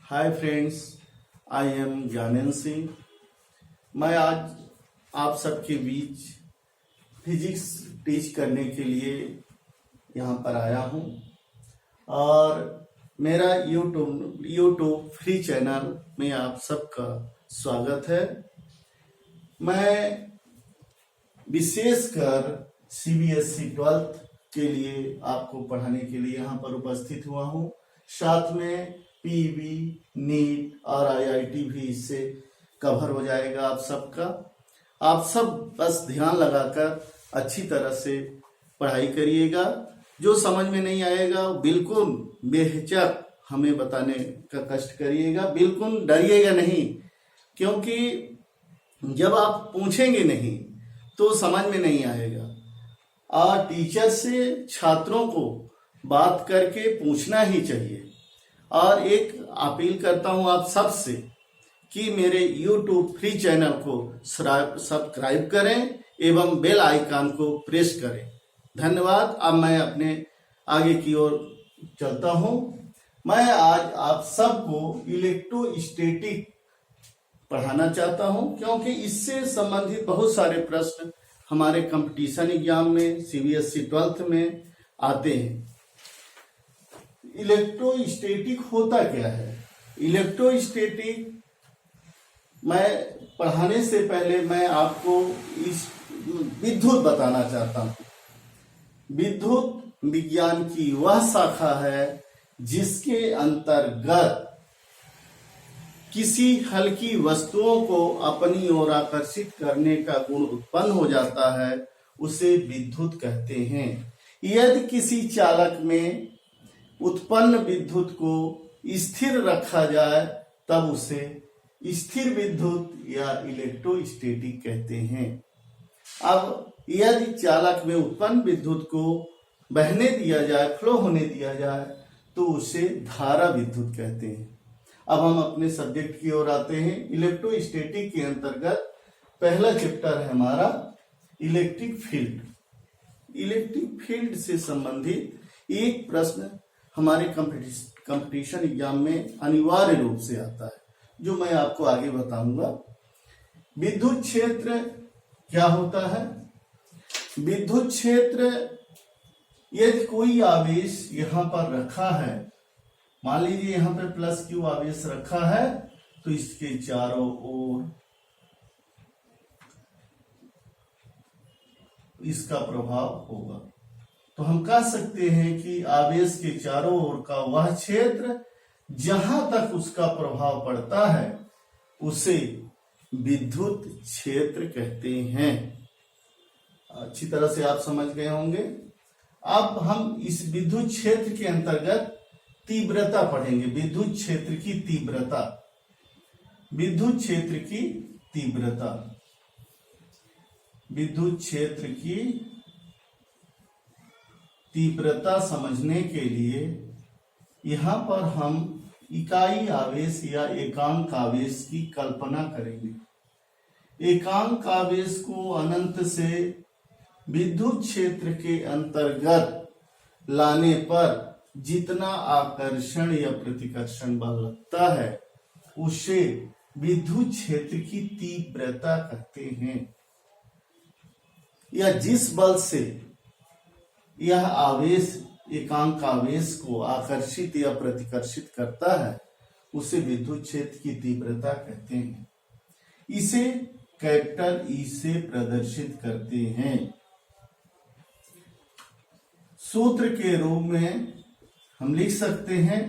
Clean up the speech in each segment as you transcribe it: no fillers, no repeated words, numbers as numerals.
Hi friends, I am Gyanendra Singh. मैं आज आप सबके बीच फिजिक्स टीच करने के लिए यहाँ पर आया हूँ और मेरा यूट्यूब फ्री चैनल में आप सबका स्वागत है। मैं विशेषकर CBSE 12th के लिए आपको पढ़ाने के लिए यहाँ पर उपस्थित हुआ हूँ। साथ में PEB, नीट और IIT भी इससे कवर हो जाएगा आप सबका। आप सब बस ध्यान लगाकर अच्छी तरह से पढ़ाई करिएगा। जो समझ में नहीं आएगा बिल्कुल बेहिचक हमें बताने का कष्ट करिएगा, बिल्कुल डरिएगा नहीं, क्योंकि जब आप पूछेंगे नहीं तो समझ में नहीं आएगा। और टीचर से छात्रों को बात करके पूछना ही चाहिए। और एक अपील करता हूं आप सबसे कि मेरे YouTube फ्री चैनल को सब्सक्राइब करें एवं बेल आइकन को प्रेस करें। धन्यवाद। अब मैं अपने आगे की ओर चलता हूं। मैं आज आप सबको इलेक्ट्रोस्टैटिक पढ़ाना चाहता हूं, क्योंकि इससे संबंधित बहुत सारे प्रश्न हमारे कंपटीशन एग्जाम में CBSE 12th में आते हैं। इलेक्ट्रोस्टैटिक होता क्या है? इलेक्ट्रोस्टैटिक मैं पढ़ाने से पहले मैं आपको इस विद्युत बताना चाहता हूं। विद्युत विज्ञान की वह शाखा है जिसके अंतर्गत किसी हल्की वस्तुओं को अपनी ओर आकर्षित करने का गुण उत्पन्न हो जाता है, उसे विद्युत कहते हैं। यदि किसी चालक में उत्पन्न विद्युत को स्थिर रखा जाए तब उसे स्थिर विद्युत या इलेक्ट्रोस्टैटिक कहते हैं। अब यदि चालक में उत्पन्न विद्युत को बहने दिया जाए, फ्लो होने दिया जाए, तो उसे धारा विद्युत कहते हैं। अब हम अपने सब्जेक्ट की ओर आते हैं। इलेक्ट्रोस्टैटिक के अंतर्गत पहला चैप्टर है हमारा इलेक्ट्रिक फील्ड। इलेक्ट्रिक फील्ड से संबंधित एक प्रश्न हमारे कंपटीशन एग्जाम में अनिवार्य रूप से आता है, जो मैं आपको आगे बताऊंगा। विद्युत क्षेत्र क्या होता है? विद्युत क्षेत्र, यदि कोई आवेश यहां पर रखा है, मान लीजिए यहां पर प्लस Q आवेश रखा है, तो इसके चारों ओर इसका प्रभाव होगा। तो हम कह सकते हैं कि आवेश के चारों ओर का वह क्षेत्र जहां तक उसका प्रभाव पड़ता है उसे विद्युत क्षेत्र कहते हैं। अच्छी तरह से आप समझ गए होंगे। अब हम इस विद्युत क्षेत्र के अंतर्गत तीव्रता पढ़ेंगे। विद्युत क्षेत्र की तीव्रता, विद्युत क्षेत्र की तीव्रता, विद्युत क्षेत्र की तीव्रता समझने के लिए यहां पर हम इकाई आवेश या एकांक आवेश की कल्पना करेंगे। एकांक आवेश को अनंत से विद्युत क्षेत्र के अंतर्गत लाने पर जितना आकर्षण या प्रतिकर्षण बल लगता है उसे विद्युत क्षेत्र की तीव्रता कहते हैं। या जिस बल से यह आवेश एकांक आवेश को आकर्षित या प्रतिकर्षित करता है उसे विद्युत क्षेत्र की तीव्रता कहते हैं। इसे कैपिटल E से प्रदर्शित करते हैं। सूत्र के रूप में हम लिख सकते हैं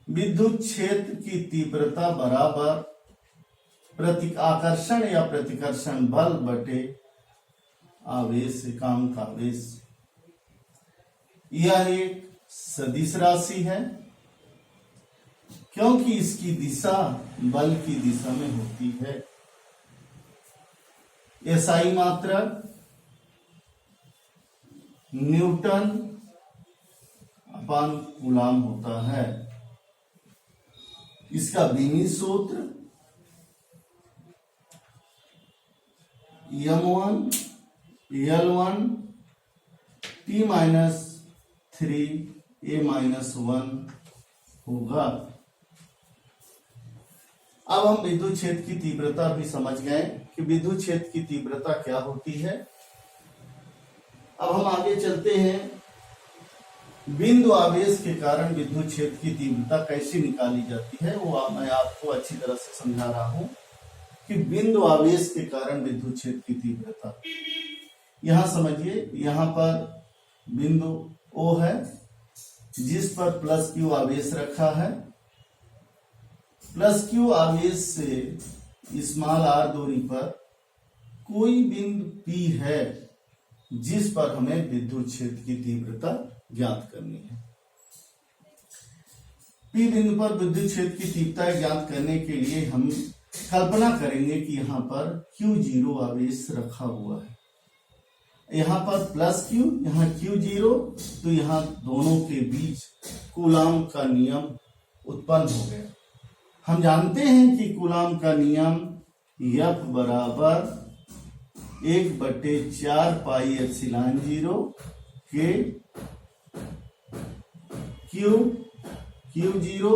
विद्युत क्षेत्र की तीव्रता बराबर आकर्षण या प्रतिकर्षण बल बटे आवेश एकांक आवेश। यह एक सदिश राशि है, क्योंकि इसकी दिशा बल की दिशा में होती है। SI मात्रा न्यूटन अपॉन कूलम होता है। इसका बीनी सूत्र M1 L1 T-3 A-1 होगा। अब हम विद्युत क्षेत्र की तीव्रता भी समझ गए कि विद्युत क्षेत्र की तीव्रता क्या होती है। अब हम आगे चलते हैं, बिंदु आवेश के कारण विद्युत क्षेत्र की तीव्रता कैसे निकाली जाती है, वो मैं आपको अच्छी तरह से समझा रहा हूं कि बिंदु आवेश के कारण विद्युत क्षेत्र की तीव्रता। यहां समझिए, यहां पर बिंदु O है जिस पर प्लस क्यू आवेश रखा है। प्लस क्यू आवेश से स्मॉल r दूरी पर कोई बिंदु P है जिस पर हमें विद्युत क्षेत्र की तीव्रता ज्ञात करनी है। P बिंदु पर विद्युत क्षेत्र की तीव्रता ज्ञात करने के लिए हम कल्पना करेंगे कि यहाँ पर Q0 आवेश रखा हुआ है, यहाँ पर प्लस Q, यहाँ Q0, तो यहाँ दोनों के बीच कूलाम का नियम उत्पन्न हो गया। हम जानते हैं कि कूलाम का नियम F बराबर 1/4 पाई एप्सिलॉन 0 के Q0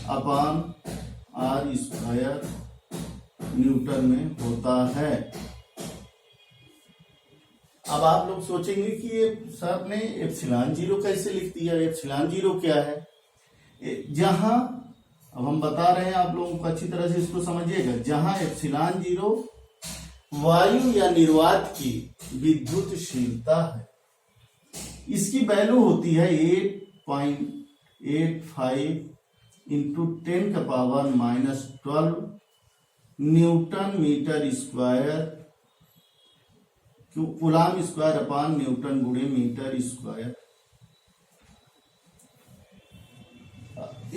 अपान R स्क्वायर न्यूटन में होता है। अब आप लोग सोचेंगे कि ये सर ने एप्सिलॉन 0 कैसे लिख दिया, एप्सिलॉन 0 क्या है? जहां, अब हम बता रहे हैं आप लोगों को अच्छी तरह से इसको समझिएगा, जहां एप्सिलॉन 0 वायु या निर्वात की विद्युतशीलता है, इसकी वैल्यू होती है 8.85 into 10⁻⁻12 newton metre square, coulomb square upon newton गुणे मीटर स्क्वायर।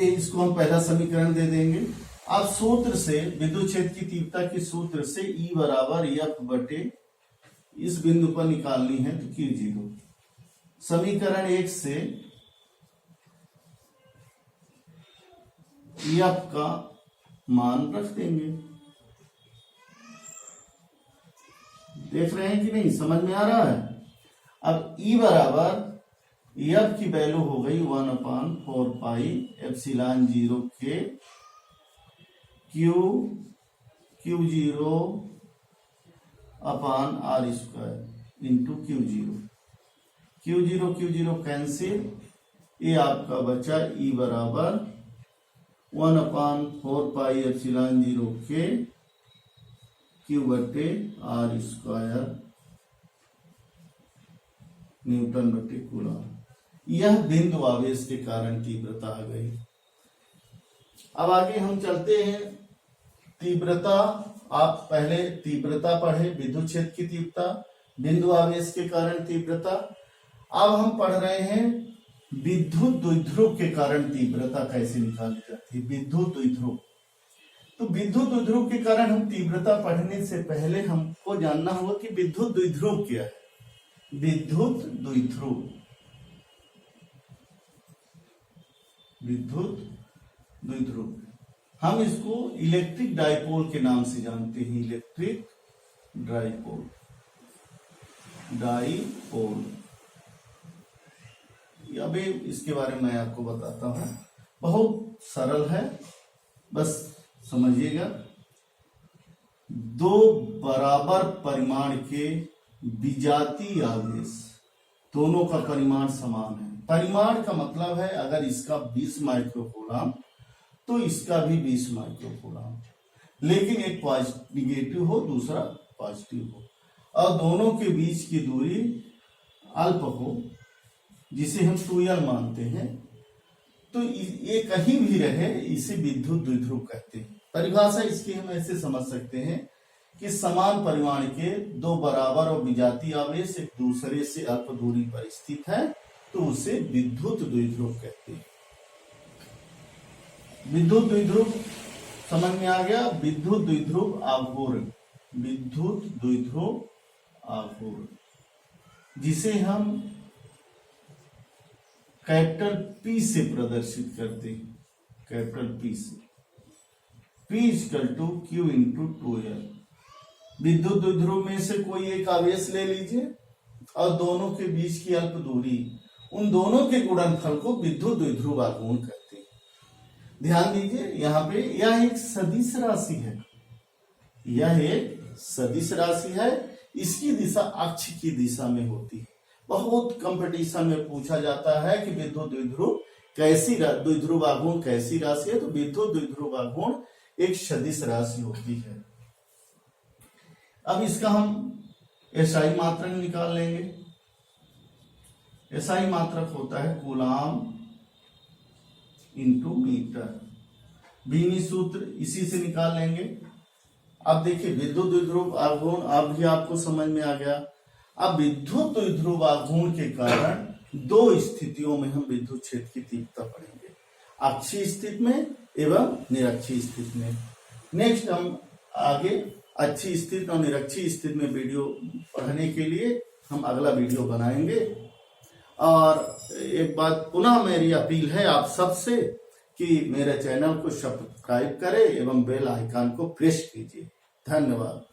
इसको हम पहला समीकरण दे देंगे। अब सूत्र से, विद्युत क्षेत्र की तीव्रता के सूत्र से E बराबर F बटे इस बिंदु पर निकालनी है तो Q0। समीकरण 1 से F का मान रख देंगे। देख रहे हैं कि नहीं, समझ में आ रहा है? अब E बराबर F की वैल्यू हो गई 1/4 पाई एप्सिलॉन 0 के Q0 अपान R square into Q0 cancel, ये आपका बचा E बराबर 1/4 पाई एप्सिलॉन 0 के Q/R स्क्वायर न्यूटन बटे कूलम। यह बिंदु आवेश के कारण तीव्रता आ गई। अब आगे हम चलते हैं, तीव्रता। आप पहले तीव्रता पढ़े, विद्युत क्षेत्र की तीव्रता, बिंदु आवेश के कारण तीव्रता। अब हम पढ़ रहे हैं विद्युत द्विध्रुव के कारण तीव्रता कैसे निकाली जाती है। विद्युत द्विध्रुव, तो विद्युत द्विध्रुव के कारण हम तीव्रता पढ़ने से पहले हमको जानना होगा कि विद्युत द्विध्रुव क्या है। विद्युत द्विध्रुव, विद्युत द्विध्रुव हम इसको इलेक्ट्रिक डाइपोल के नाम से जानते हैं। Electric dipole, dipole. अभी इसके बारे में मैं आपको बताता हूं, बहुत सरल है, बस समझिएगा। दो बराबर परिमाण के विजातीय आवेश, दोनों का परिमाण समान है। परिमाण का मतलब है अगर इसका 20 माइक्रोकूलम तो इसका भी 20 माइक्रोकूलम, लेकिन एक निगेटिव हो दूसरा पॉजिटिव हो, और दोनों के बीच की दूरी अल्प हो, जिसे हम 2l मानते हैं, तो ये कहीं भी रहे, इसे विद्युत द्विध्रुव कहते हैं। परिभाषा इसकी हम ऐसे समझ सकते हैं कि समान परिमाण के दो बराबर और विजातीय आवेश एक दूसरे से अल्प दूरी पर स्थित है तो उसे विद्युत द्विध्रुव कहते हैं। विद्युत द्विध्रुव समझ में आ गया। विद्युत द्विध्रुव आघूर्ण, विद्युत द्विध्रुव आघूर्ण, जिसे हम कैपिटल P से प्रदर्शित करते हैं। कैपिटल P से, P = Q × 2l। विद्युत द्विध्रुव में से कोई एक आवेश ले लीजिए और दोनों के बीच की अल्प दूरी, उन दोनों के गुणनफल को विद्युत द्विध्रुव आघूर्ण कहते हैं। ध्यान दीजिए यहाँ पे यह एक सदिश राशि है, यह एक सदिश राशि है, इसकी दिशा अक्ष की दिशा में होती है। बहुत कंपटीशन में पूछा जाता है कि विद्युत द्विध्रुव कैसी द्विध्रुव आघूर्ण कैसी राशि है, तो विद्युत द्विध्रुव आघूर्ण एक सदिश राशि होती है। अब इसका हम एसआई मात्रक निकाल लेंगे। एसआई मात्रक होता है कूलाम इंटू मीटर, बीनी सूत्र इसी से निकाल लेंगे। अब देखिए विद्युत द्विध्रुव आघूर्ण अब भी आपको समझ में आ गया। अब विद्युत द्विध्रुव आघूर्ण के कारण दो स्थितियों में हम विद्युत क्षेत्र की तीव्रता पढ़ेंगे, अक्षीय स्थिति में एवं निरक्षीय स्थिति में। नेक्स्ट हम आगे अक्षीय स्थिति और निरक्षीय स्थिति में वीडियो पढ़ने के लिए हम अगला वीडियो बनाएंगे। और एक बात पुनः मेरी अपील है आप सबसे कि मेरे चैनल को सब्सक्राइब करें एवं बेल आइकन को प्रेस कीजिए। धन्यवाद।